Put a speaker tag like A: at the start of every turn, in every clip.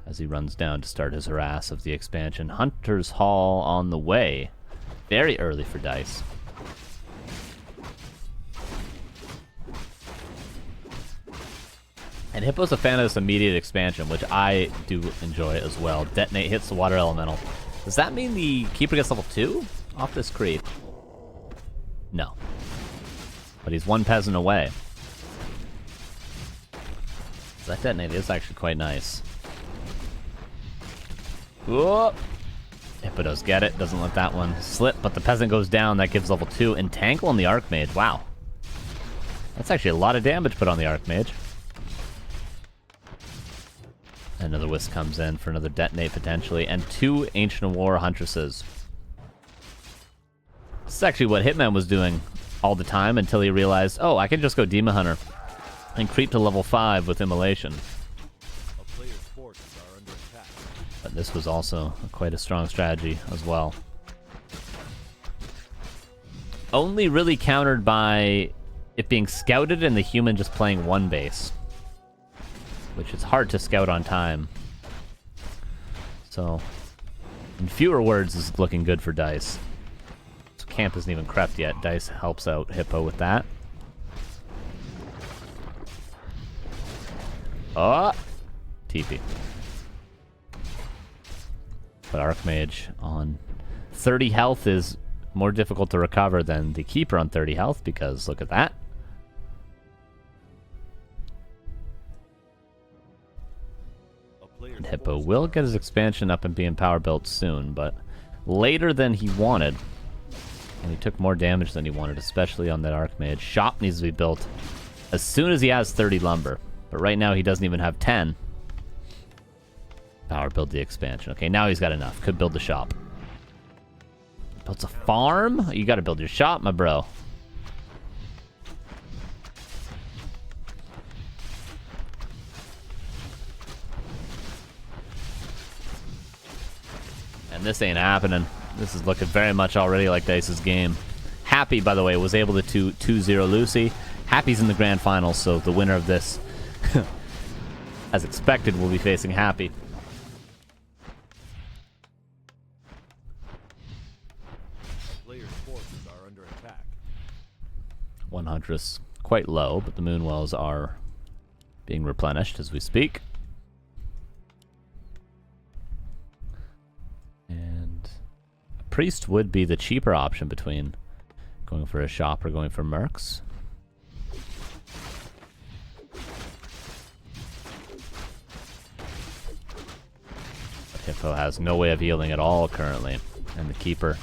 A: as he runs down to start his harass of the expansion. Hunter's Hall on the way. Very early for Dise. And Hippo's a fan of this immediate expansion, which I do enjoy as well. Detonate hits the water elemental. Does that mean the keeper gets level 2 off this creep? No. But he's one peasant away. That detonate is actually quite nice. Whoop! Hippo does get it. Doesn't let that one slip, but the peasant goes down. That gives level 2. Entangle on the Archmage. Wow. That's actually a lot of damage put on the Archmage. Another Wisp comes in for another detonate potentially, and 2 Ancient War Huntresses. This is actually what Hitman was doing all the time until he realized, oh, I can just go Demon Hunter and creep to level 5 with Immolation. But this was also quite a strong strategy as well. Only really countered by it being scouted and the human just playing one base, which is hard to scout on time. So, in fewer words, this is looking good for Dise. So camp isn't even crept yet. Dise helps out Hippo with that. Oh! TP. But Archmage on 30 health is more difficult to recover than the Keeper on 30 health, because look at that. And Hippo will get his expansion up and be in power built soon, but later than he wanted. And he took more damage than he wanted, especially on that Archmage. Shop needs to be built as soon as he has 30 lumber. But right now he doesn't even have 10. Power build the expansion. Okay, now he's got enough. Could build the shop. Builds a farm? You gotta build your shop, my bro. And this ain't happening. This is looking very much already like Dice's game. Happy, by the way, was able to 2-0 Lucy. Happy's in the grand finals, so the winner of this, as expected, will be facing Happy.
B: Player's forces are under attack.
A: One Huntress quite low, but the Moonwells are being replenished as we speak. And a Priest would be the cheaper option between going for a shop or going for Mercs. But Hippo has no way of healing at all currently. And the Keeper,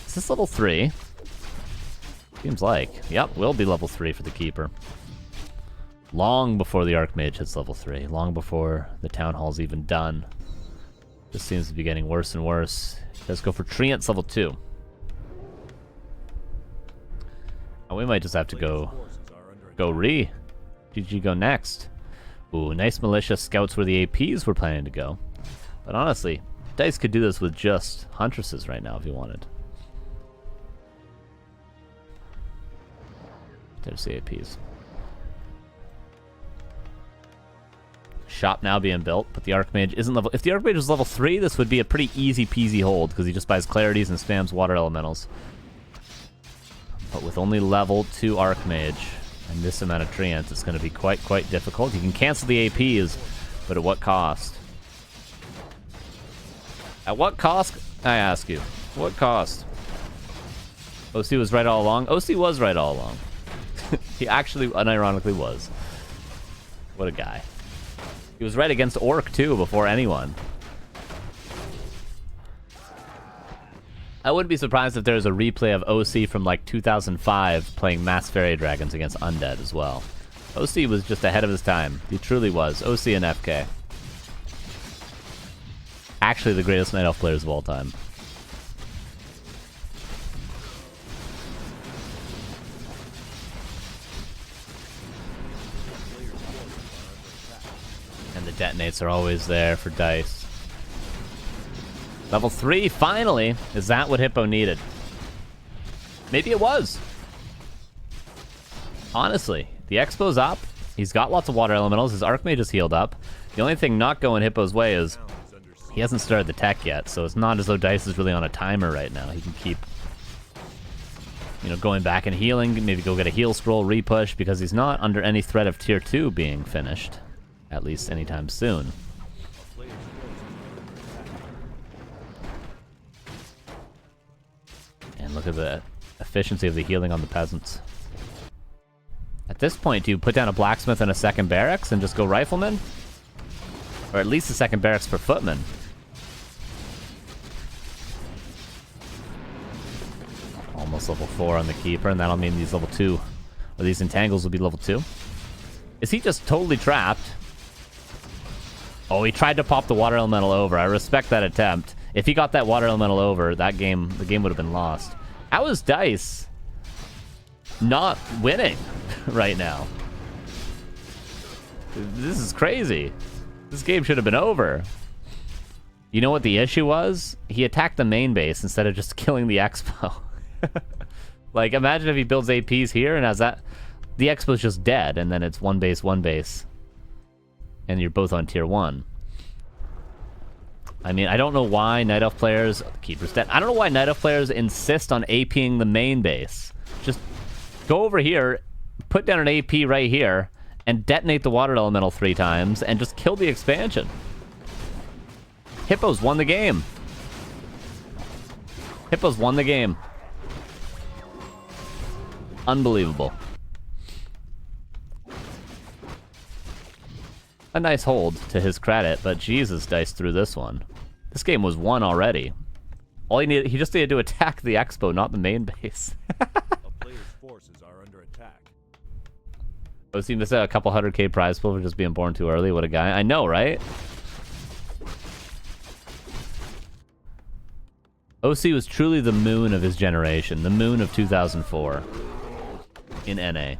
A: is this level 3? Seems like. Yep, will be level 3 for the Keeper. Long before the Archmage hits level 3. Long before the Town Hall's even done. This seems to be getting worse and worse. Let's go for Treants level 2. Oh, we might just have to go re. GG go next. Ooh, nice militia scouts where the APs were planning to go. But honestly, Dice could do this with just Huntresses right now if he wanted. There's the APs. Shop now being built, but the Archmage isn't level... If the Archmage was level 3, this would be a pretty easy peasy hold, because he just buys Clarities and spams Water Elementals. But with only level 2 Archmage and this amount of Treants, it's going to be quite difficult. You can cancel the APs, but at what cost? At what cost, I ask you? What cost? OC was right all along? OC was right all along. He actually, unironically, was. What a guy. He was right against Orc, too, before anyone. I wouldn't be surprised if there was a replay of OC from, like, 2005 playing Mass Fairy Dragons against Undead as well. OC was just ahead of his time. He truly was. OC and FK. Actually the greatest Night Elf players of all time. And the detonates are always there for Dice. Level 3, finally! Is that what Hippo needed? Maybe it was. Honestly, the Expo's up. He's got lots of water elementals. His Archmage is healed up. The only thing not going Hippo's way is he hasn't started the tech yet, so it's not as though Dise is really on a timer right now. He can keep, you know, going back and healing, maybe go get a heal scroll, repush, because he's not under any threat of tier 2 being finished, at least anytime soon. And look at the efficiency of the healing on the peasants. At this point, do you put down a blacksmith and a second barracks and just go rifleman? Or at least a second barracks for footman. Almost level 4 on the keeper, and that'll mean these level 2, or these entangles will be level 2. Is he just totally trapped? Oh, he tried to pop the water elemental over. I respect that attempt. If he got that water elemental over, the game would have been lost. How is Dise not winning right now? This is crazy. This game should have been over. You know what the issue was? He attacked the main base instead of just killing the expo. Like, imagine if he builds APs here and has that... The expo's just dead, and then it's one base, and you're both on tier 1. I mean, I don't know why Night Elf players... The keeper's dead. I don't know why Night Elf players insist on APing the main base. Just go over here, put down an AP right here, and detonate the water elemental 3 times, and just kill the expansion. Hippo's won the game. Hippo's won the game. Unbelievable. A nice hold, to his credit, but Jesus, Dise threw this one. This game was won already. All he needed, he just needed to attack the expo, not the main base.
B: A player's forces are under attack.
A: I was seeing this a couple 100k prize pool for just being born too early. What a guy. I know, right? OC was truly the moon of his generation, the moon of 2004 in NA.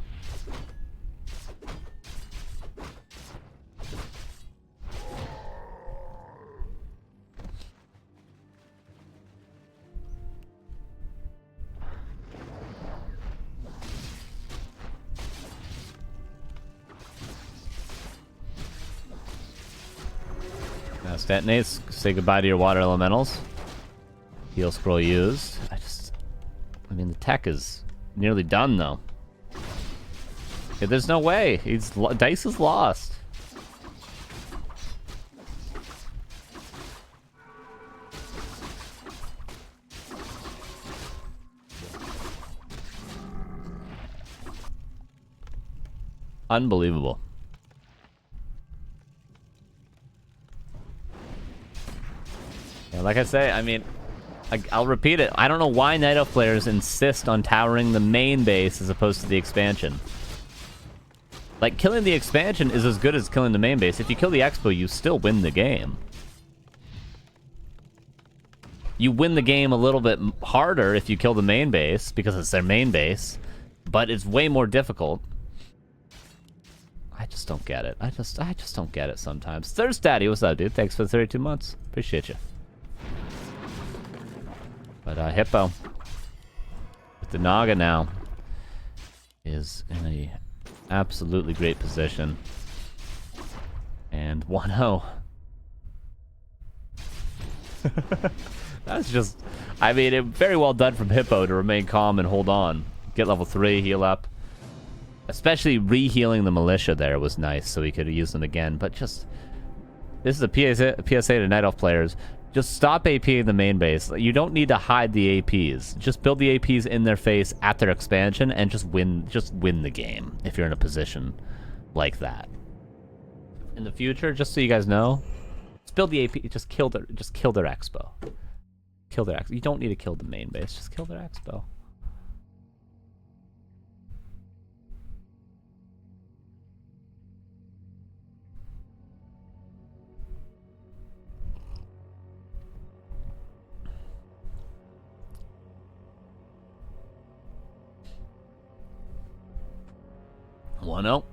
A: Now detonates, say goodbye to your water elementals. Heal scroll used. I mean, the tech is nearly done, though. Yeah, there's no way. Dise is lost. Unbelievable. Yeah, like I say, I mean, I'll repeat it. I don't know why Night Elf players insist on towering the main base as opposed to the expansion. Like, killing the expansion is as good as killing the main base. If you kill the expo, you still win the game. You win the game a little bit harder if you kill the main base, because it's their main base, but it's way more difficult. I just don't get it. I just don't get it sometimes. Thirst Daddy, what's up, dude? Thanks for the 32 months. Appreciate you. But Hippo, with the Naga now, is in a absolutely great position. And 1-0. That's just, I mean, very well done from Hippo to remain calm and hold on. Get level 3, heal up. Especially re-healing the militia there was nice, so he could use them again. But just, this is a PSA to Night Elf players. Just stop APing the main base. You don't need to hide the APs. Just build the APs in their face at their expansion and just win the game if you're in a position like that. In the future, just so you guys know, just build the AP, just kill their expo. Kill their expo. You don't need to kill the main base, just kill their expo. One out.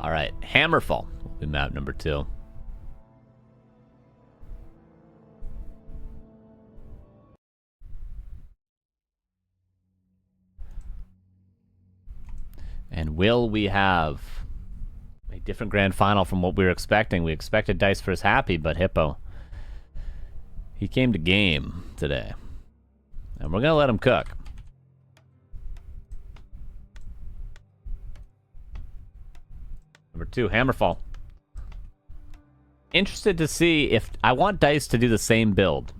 A: All right, Hammerfall will be map number 2. And will we have a different grand final from what we were expecting? We expected Dise first happy, but Hippo, he came to game today. And we're going to let him cook. Number 2, Hammerfall. Interested to see if... I want Dise to do the same build.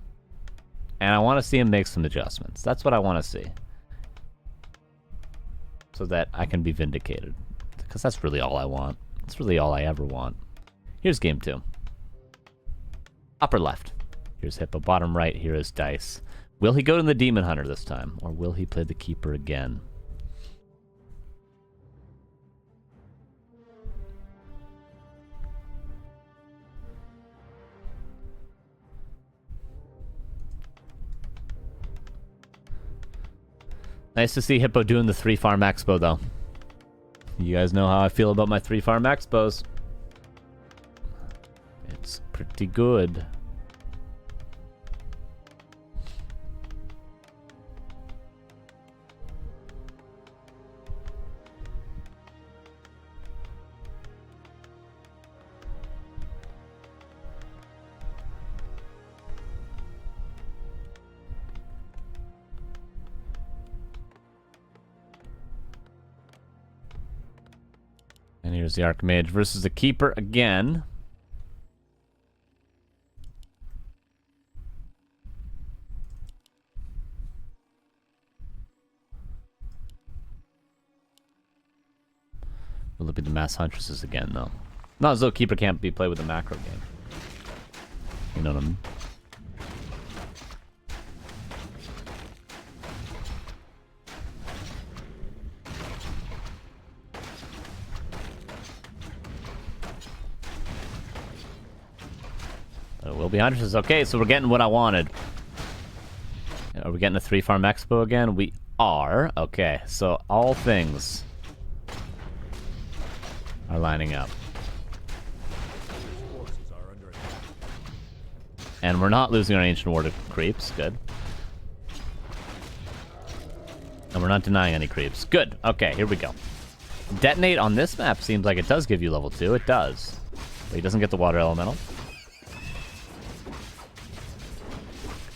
A: And I want to see him make some adjustments. That's what I want to see. So that I can be vindicated. Because that's really all I want. That's really all I ever want. Here's game 2. Upper left. Here's Hippo. Bottom right, here is Dise. Will he go to the Demon Hunter this time? Or will he play the Keeper again? Nice to see Hippo doing the 3-farm expo, though. You guys know how I feel about my 3-farm expos. It's pretty good. And here's the Archmage versus the Keeper again. Will it be the Mass Huntresses again, though? Not as though Keeper can't be played with a macro game. You know what I mean? Will be Huntresses. Okay, so we're getting what I wanted. Are we getting a 3-farm expo again? We are. Okay, so all things are lining up. And we're not losing our Ancient War to creeps. Good. And we're not denying any creeps. Good. Okay, here we go. Detonate on this map seems like it does give you level 2. It does. But he doesn't get the Water Elemental.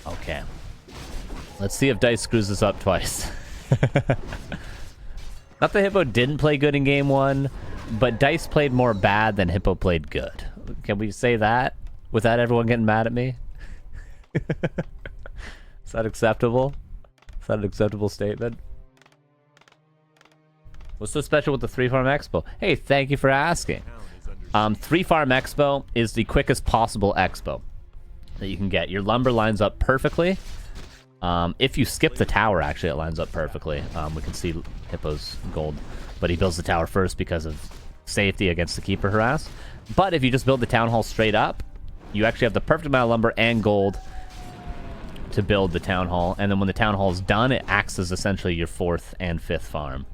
A: Okay. Let's see if Dise screws this up twice. Not that Hippo didn't play good in game 1, but Dise played more bad than Hippo played good. Can we say that without everyone getting mad at me? Is that acceptable? Is that an acceptable statement? What's so special with the 3-farm expo? Hey, thank you for asking. 3-farm expo is the quickest possible expo that you can get. Your lumber lines up perfectly. If you skip the tower, actually, it lines up perfectly. We can see Hippo's gold, but he builds the tower first because of safety against the Keeper harass. But if you just build the Town Hall straight up, you actually have the perfect amount of lumber and gold to build the Town Hall. And then when the Town Hall is done, it acts as essentially your 4th and 5th farm.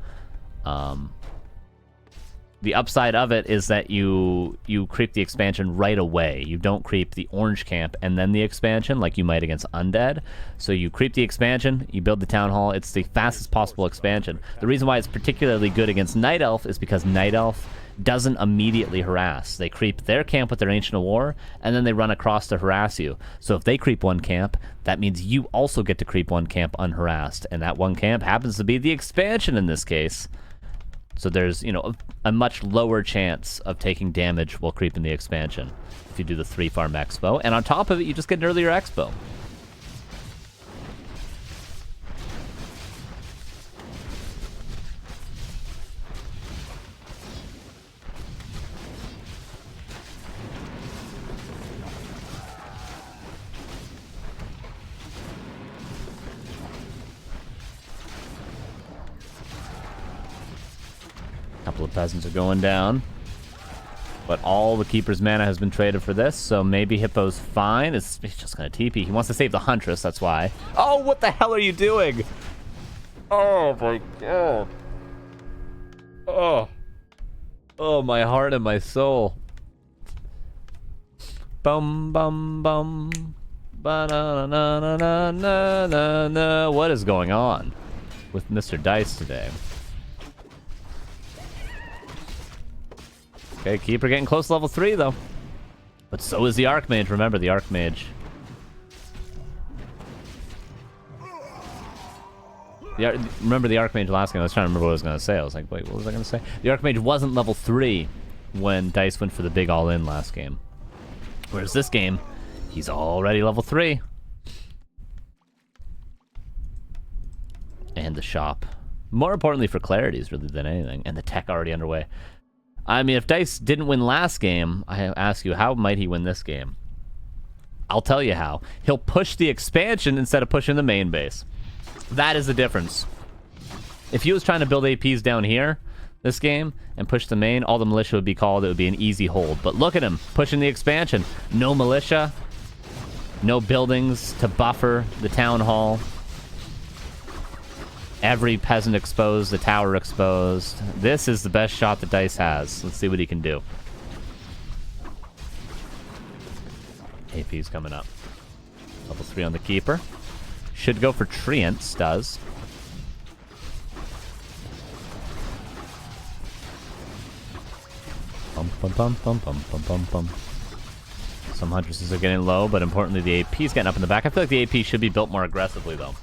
A: The upside of it is that you creep the expansion right away. You don't creep the orange camp and then the expansion like you might against Undead. So you creep the expansion, you build the Town Hall. It's the fastest possible expansion. The reason why it's particularly good against Night Elf is because Night Elf doesn't immediately harass. They creep their camp with their Ancient of War, and then they run across to harass you. So if they creep one camp, that means you also get to creep one camp unharassed. And that one camp happens to be the expansion in this case. So there's, you know, a much lower chance of taking damage while creeping the expansion if you do the 3-farm expo. And on top of it, you just get an earlier expo. Couple of peasants are going down. But all the Keeper's mana has been traded for this, so maybe Hippo's fine. He's just gonna TP. He wants to save the Huntress, that's why. Oh, what the hell are you doing? Oh my god. Oh. Oh, my heart and my soul. Bum bum bum. Ba-na-na-na-na-na-na-na. What is going on with Mr. Dise today? Okay, Keeper getting close to level 3, though. But so is the Archmage. Remember, the Archmage. Remember the Archmage last game? I was trying to remember what I was going to say. I was like, wait, what was I going to say? The Archmage wasn't level 3 when Dise went for the big all-in last game. Whereas this game, he's already level 3. And the shop. More importantly for clarities, really, than anything. And the tech already underway. I mean, if Dise didn't win last game, I ask you, how might he win this game? I'll tell you how. He'll push the expansion instead of pushing the main base. That is the difference. If he was trying to build APs down here, this game, and push the main, all the militia would be called. It would be an easy hold. But look at him, pushing the expansion. No militia. No buildings to buffer the town hall. Every peasant exposed, the tower exposed. This is the best shot that Dise has. Let's see what he can do. AP's coming up. Level 3 on the Keeper. Should go for Treants, does. Bum, bum, bum, bum, bum, bum, bum, bum. Some Huntresses are getting low, but importantly, the AP's getting up in the back. I feel like the AP should be built more aggressively, though.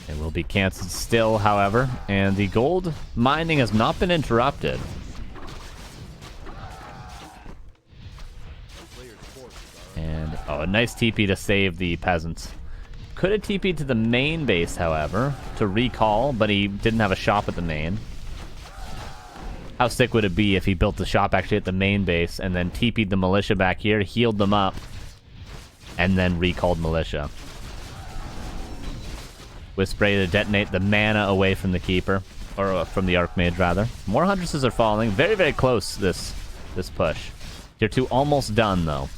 A: It will be canceled still, however, and the gold mining has not been interrupted. And, oh, a nice TP to save the peasants. Could have TP'd to the main base, however, to recall, but he didn't have a shop at the main. How sick would it be if he built the shop actually at the main base and then TP'd the militia back here, healed them up, and then recalled militia? With spray to detonate the mana away from the Keeper, or from the Archmage, rather. More Huntresses are falling. Very, very close, this push. Tier 2 almost done, though.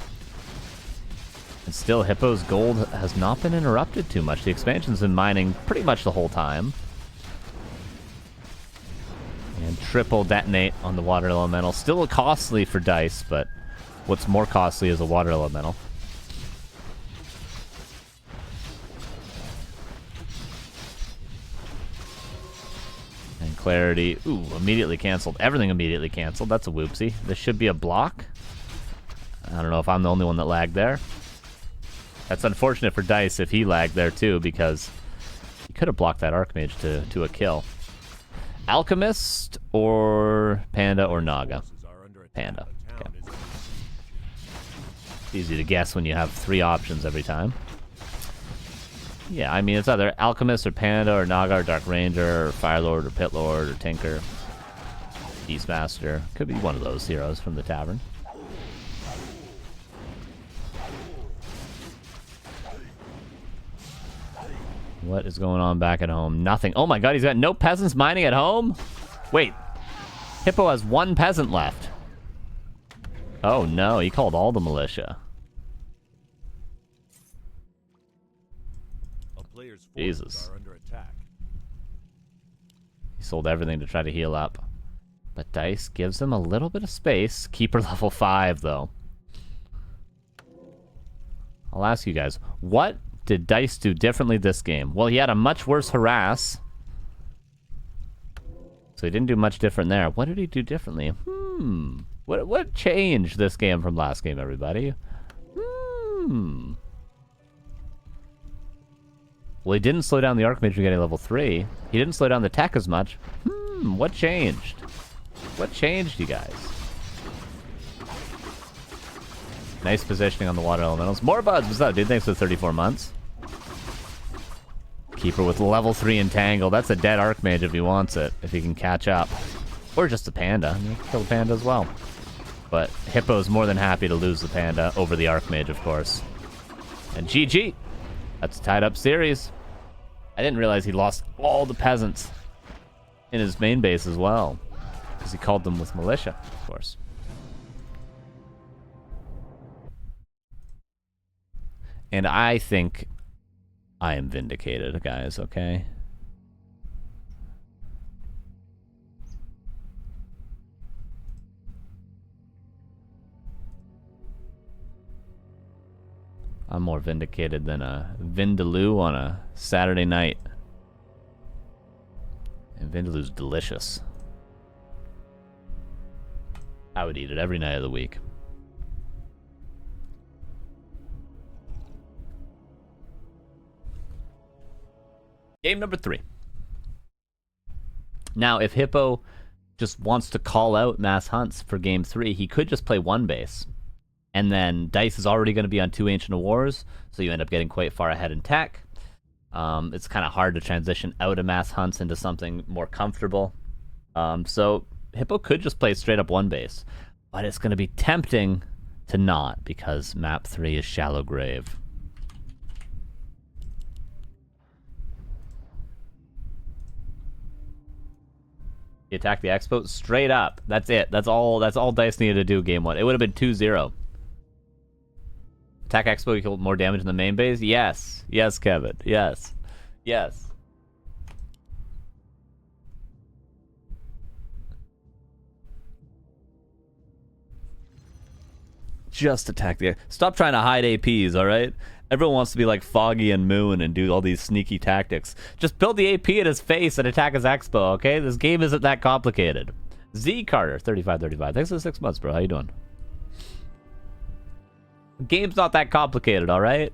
A: And still, Hippo's gold has not been interrupted too much. The expansion's been mining pretty much the whole time. And triple detonate on the water elemental. Still costly for Dise, but what's more costly is a water elemental. And clarity. Ooh, immediately canceled. Everything immediately canceled. That's a whoopsie. This should be a block. I don't know if I'm the only one that lagged there. That's unfortunate for Dise if he lagged there too, because he could have blocked that Archmage to a kill. Alchemist or Panda or Naga? Panda. Okay. It's easy to guess when you have 3 options every time. Yeah, I mean, it's either Alchemist or Panda or Naga or Dark Ranger or Firelord or Pitlord or Tinker. Beastmaster. Could be one of those heroes from the tavern. What is going on back at home? Nothing. Oh my god, he's got no peasants mining at home? Wait. Hippo has 1 peasant left. Oh no, he called all the militia. Jesus. He sold everything to try to heal up. But Dise gives him a little bit of space. Keeper level 5, though. I'll ask you guys, what did Dise do differently this game? Well, he had a much worse harass. So he didn't do much different there. What did he do differently? What changed this game from last game, everybody? Well, he didn't slow down the Archmage from getting level 3. He didn't slow down the tech as much. What changed? What changed, you guys? Nice positioning on the water elementals. More buds. What's up, dude? Thanks for the 34 months. Keeper with level 3 entangle. That's a dead Archmage if he wants it. If he can catch up. Or just a Panda. You can kill the Panda as well. But Hippo's more than happy to lose the Panda over the Archmage, of course. And GG. That's a tied up series. I didn't realize he lost all the peasants in his main base as well. Because he called them with militia, of course. And I think I am vindicated, guys, okay? I'm more vindicated than a Vindaloo on a Saturday night. Vindaloo's delicious. I would eat it every night of the week. Game number 3. Now, if Hippo just wants to call out mass hunts for game 3, he could just play 1 base. And then Dise is already going to be on 2 Ancient of Wars, so you end up getting quite far ahead in tech. It's kind of hard to transition out of mass hunts into something more comfortable. So Hippo could just play straight up 1 base. But it's going to be tempting to not, because map 3 is Shallow Grave. You attack the Expo straight up. That's it. That's all Dice needed to do game 1. It would have been 2-0. Attack Expo equal more damage in the main base? Yes. Yes, Kevin. Yes. Yes. Just attack the... Stop trying to hide APs, alright? Everyone wants to be like Foggy and Moon and do all these sneaky tactics. Just build the AP at his face and attack his Expo, okay? This game isn't that complicated. Z Carter, 3535. Thanks for the 6 months, bro. How you doing? Game's not that complicated, alright?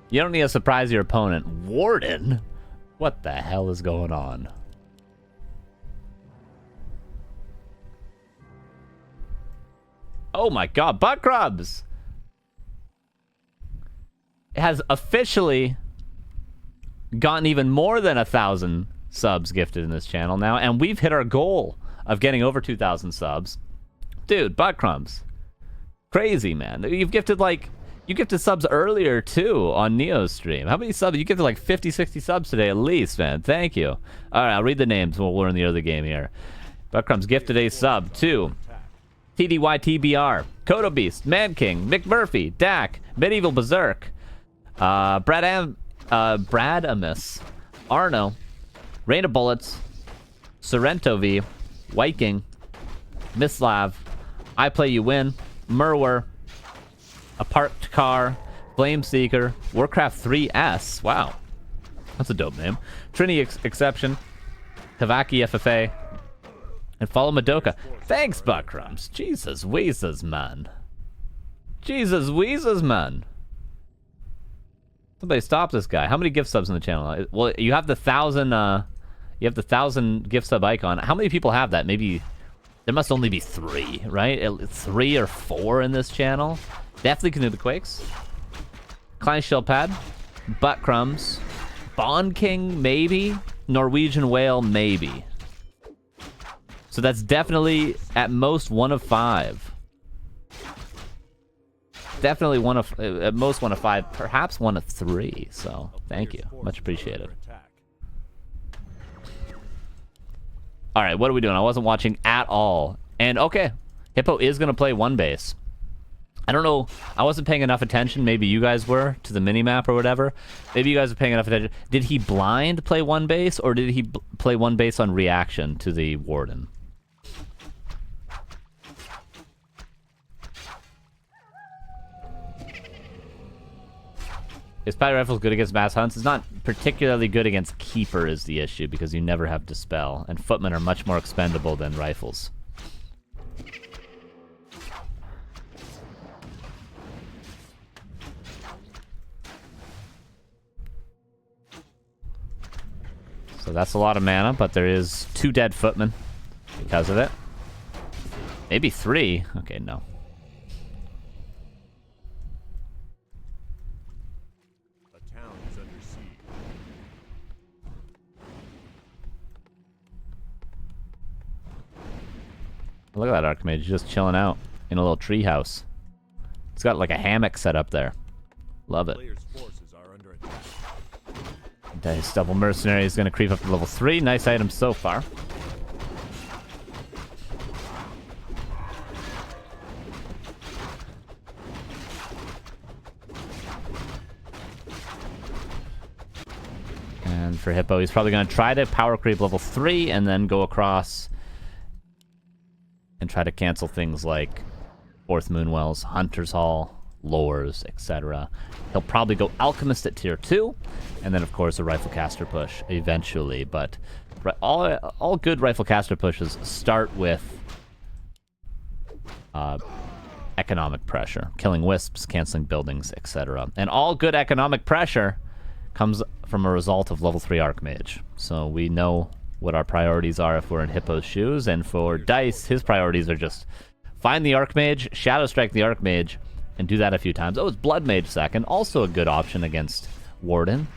A: You don't need to surprise your opponent. Warden? What the hell is going on? Oh my god, butt crubs! It has officially gotten even more than 1,000 subs gifted in this channel now, and we've hit our goal of getting over 2,000 subs. Dude, butt crumbs. Crazy, man. You gifted subs earlier, too, on Neo's stream. How many subs? You gifted like 50, 60 subs today at least, man. Thank you. Alright, I'll read the names. We'll learn the other game here. Butt crumbs gifted a sub to TDYTBR, Kodo Beast, Man King, McMurphy, Dak, Medieval Berserk, Bradamus, Arno, Rain of Bullets, Sorrento V, Viking, Mislav, I Play You Win, Murwer, A Parked Car, Flame Seeker, Warcraft 3S. Wow. That's a dope name. Trini Exception, Kavaki FFA, and Follow Madoka. Thanks, Buckcrumbs. Jesus Weezes, man. Jesus Weezes, man. Somebody stop this guy. How many gift subs in the channel? Well, you have the 1,000. You have the 1,000 gift sub icon. How many people have that? Maybe there must only be 3, right? 3 or 4 in this channel. Definitely can do the Quakes. Klein Shell Pad, Butt Crumbs, Bond King, maybe. Norwegian Whale, maybe. So that's definitely at most 1 of 5. Definitely at most 1 of 5, perhaps 1 of 3. So thank you, much appreciated. All right, what are we doing? I wasn't watching at all. And okay, Hippo is gonna play 1 base. I don't know. I wasn't paying enough attention. Maybe you guys were to the minimap or whatever. Maybe you guys are paying enough attention. Did he blind play 1 base, or did he play 1 base on reaction to the Warden? Is Spider Rifles good against mass hunts? It's not particularly good against Keeper is the issue, because you never have Dispel, and Footmen are much more expendable than Rifles. So that's a lot of mana, but there is 2 dead Footmen because of it. Maybe 3. Okay, no. Look at that Archmage just chilling out in a little tree house. It's got like a hammock set up there. Love it. Dice Double Mercenary is going to creep up to level 3. Nice item so far. And for Hippo, he's probably going to try to power creep level 3 and then go across and try to cancel things like Fourth Moonwells, Hunter's Hall, lores, etc. He'll probably go Alchemist at tier 2, and then of course a Rifle Caster push eventually, but all good Rifle Caster pushes start with economic pressure, killing wisps, canceling buildings, etc. And all good economic pressure comes from a result of level 3 Archmage. So we know what our priorities are if we're in Hippo's shoes, and for Dise, his priorities are just find the Archmage, Shadow Strike the Archmage, and do that a few times. Oh, it's Blood Mage second, also a good option against Warden.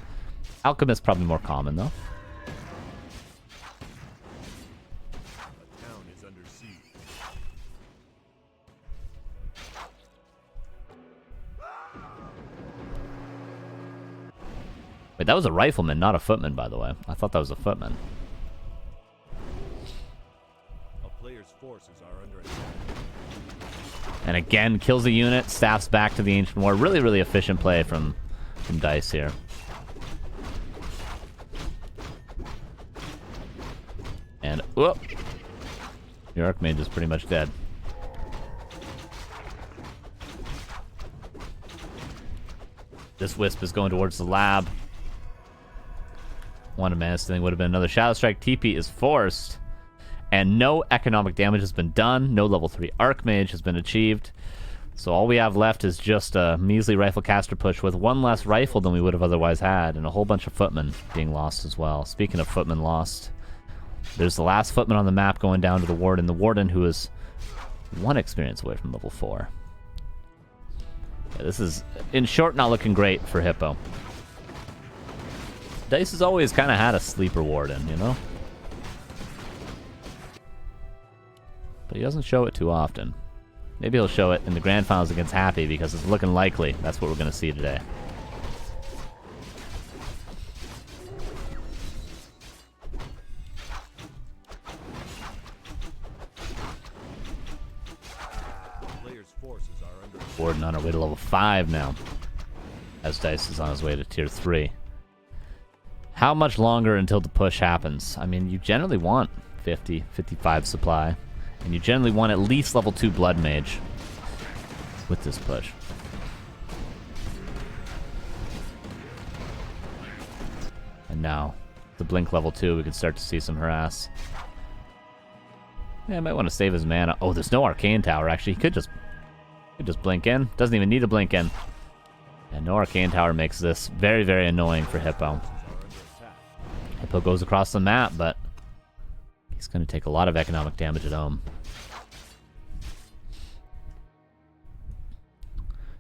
A: Alchemist probably more common though.
B: The town is under siege.
A: Wait, that was a rifleman, not a footman, by the way. I thought that was a footman.
B: A player's forces are under attack.
A: And again, kills a unit, staffs back to the Ancient War. Really, really efficient play from Dise here. And, whoop! Your Archmage is pretty much dead. This Wisp is going towards the lab. One mana stealing would have been another Shadow Strike. TP is forced. And no economic damage has been done. No level 3 Archmage has been achieved. So all we have left is just a measly Rifle Caster push with one less rifle than we would have otherwise had. And a whole bunch of footmen being lost as well. Speaking of footmen lost, there's the last footman on the map going down to the Warden. The Warden who is 1 experience away from level 4. Yeah, this is, in short, not looking great for Hippo. Dise has always kind of had a sleeper Warden, you know? But he doesn't show it too often. Maybe he'll show it in the Grand Finals against Happy because it's looking likely that's what we're going to see today.
B: Player's forces are under attack.
A: Warden on our way to level 5 now, as Dise is on his way to tier 3. How much longer until the push happens? I mean, you generally want 50, 55 supply. And you generally want at least level 2 Blood Mage with this push. And now, the Blink level 2, we can start to see some harass. Yeah, I might want to save his mana. Oh, there's no Arcane Tower, actually. He could just blink in. Doesn't even need to blink in. And no Arcane Tower makes this very, very annoying for Hippo. Hippo goes across the map, but he's going to take a lot of economic damage at home.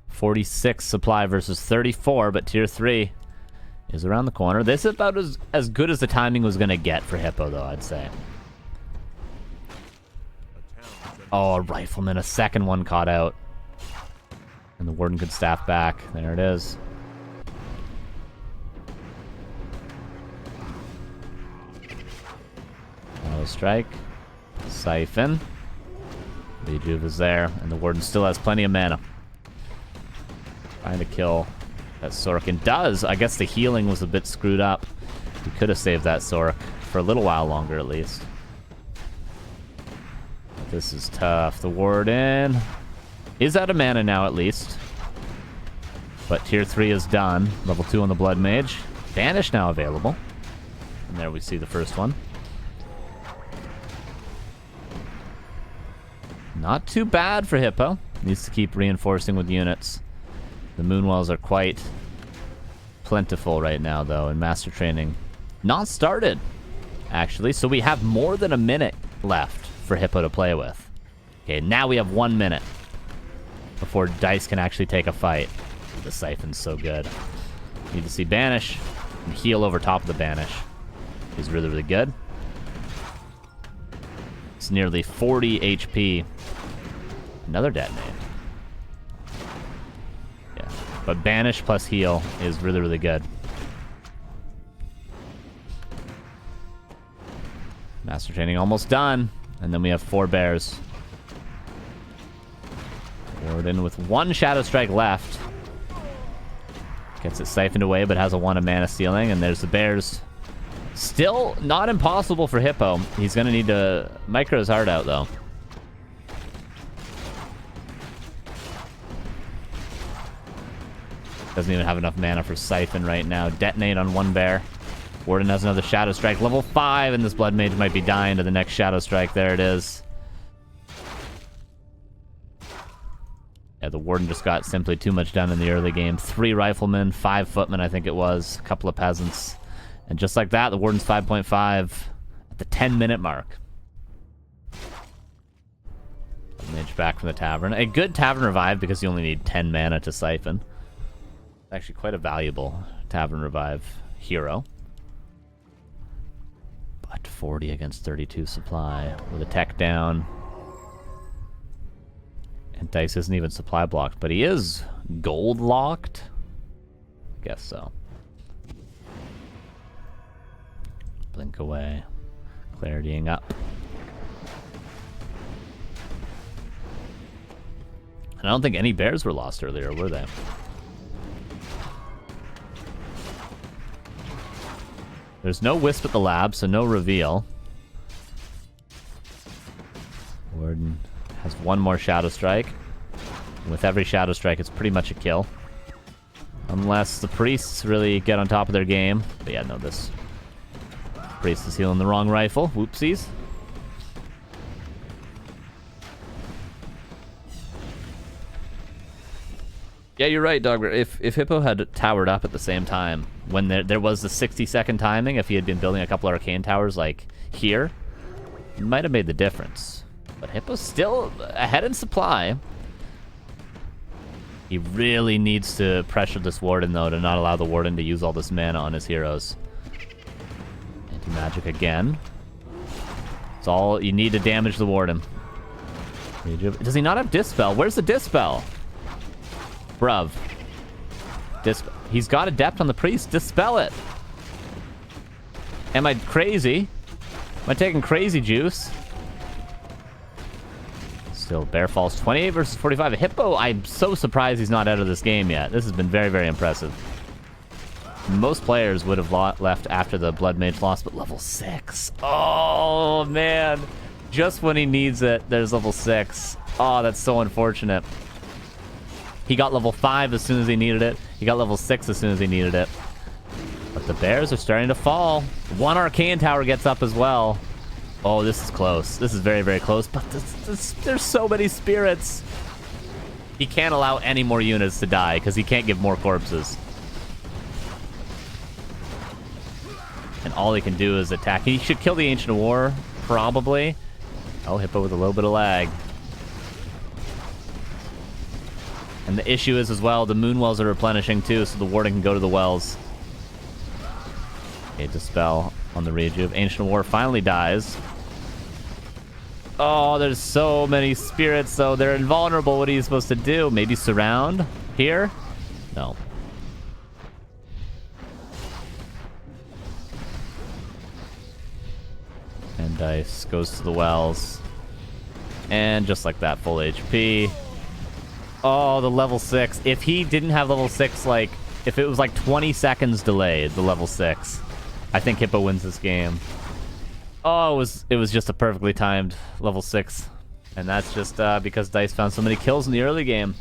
A: 46 supply versus 34, but tier 3 is around the corner. This is about as good as the timing was going to get for Hippo, though, I'd say. Oh, a Rifleman. A second one caught out. And the Warden could staff back. There it is. Strike. Siphon. Lejuve is there, and the Warden still has plenty of mana. Trying to kill that Sork, and does. I guess the healing was a bit screwed up. We could have saved that Sork for a little while longer, at least. This is tough. The Warden is out of mana now, at least. But tier 3 is done. Level 2 on the Blood Mage. Banish now available. And there we see the first one. Not too bad for Hippo. Needs to keep reinforcing with units. The Moonwells are quite plentiful right now, though, in Master Training. Not started, actually, so we have more than a minute left for Hippo to play with. Okay, now we have 1 minute before Dise can actually take a fight. The Siphon's so good. Need to see Banish and heal over top of the Banish. He's really, really good. It's nearly 40 HP. Another detonate. Yeah, but Banish plus heal is really, really good. Master Training almost done. And then we have 4 bears. Warden with 1 Shadow Strike left. Gets it siphoned away, but has a 1 of mana stealing. And there's the bears. Still not impossible for Hippo. He's going to need to micro his heart out, though. Doesn't even have enough mana for Siphon right now. Detonate on one bear. Warden has another Shadow Strike. Level 5, and this Blood Mage might be dying to the next Shadow Strike. There it is. Yeah, the Warden just got simply too much done in the early game. 3 Riflemen, 5 Footmen, I think it was. A couple of Peasants. And just like that, the Warden's 5.5 at the 10-minute mark. Mage back from the Tavern. A good Tavern Revive because you only need 10 mana to Siphon. Actually quite a valuable Tavern Revive hero. But 40 against 32 supply with a tech down. And Dise isn't even supply blocked, but he is gold locked? Guess so. Blink away. Claritying up. And I don't think any bears were lost earlier, were they? There's no Wisp at the lab, so no reveal. Warden has one more Shadow Strike. And with every Shadow Strike, it's pretty much a kill. Unless the priests really get on top of their game. But yeah, no, this priest is healing the wrong rifle. Whoopsies. Yeah, you're right, Dog. If Hippo had towered up at the same time, when there was the 60-second timing, if he had been building a couple of arcane towers like here, it might have made the difference. But Hippo's still ahead in supply. He really needs to pressure this Warden, though, to not allow the Warden to use all this mana on his heroes. Anti-magic again. It's all you need to damage the Warden. Does he not have Dispel? Where's the Dispel? Bruv. He's got Adept on the Priest. Dispel it. Am I crazy? Am I taking crazy juice? Still, Bear falls 28 versus 45. Hippo, I'm so surprised he's not out of this game yet. This has been very, very impressive. Most players would have left after the Blood Mage loss, but level 6. Oh, man. Just when he needs it, there's level 6. Oh, that's so unfortunate. He got level 5 as soon as he needed it. He got level 6 as soon as he needed it. But the bears are starting to fall. One Arcane Tower gets up as well. Oh, this is close. This is very, very close. But there's so many spirits. He can't allow any more units to die because he can't give more corpses. And all he can do is attack. He should kill the Ancient War, probably. Oh, Hippo with a little bit of lag. And the issue is, as well, the moon wells are replenishing, too, so the Warden can go to the wells. Okay, Dispel on the Rejuve. Ancient War finally dies. Oh, there's so many spirits, though. They're invulnerable. What are you supposed to do? Maybe surround here? No. And Dise goes to the wells. And just like that, full HP. Oh, the level 6. If he didn't have level 6, like, if it was like 20 seconds delayed, the level 6, I think Hippo wins this game. Oh, it was just a perfectly timed level 6. And that's just because Dise found so many kills in the early game.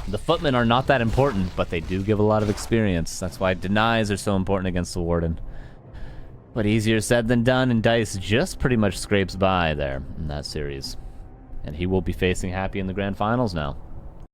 A: The Footmen are not that important, but they do give a lot of experience. That's why denies are so important against the Warden. But easier said than done, and Dise just pretty much scrapes by there in that series. And he will be facing Happy in the Grand Finals now.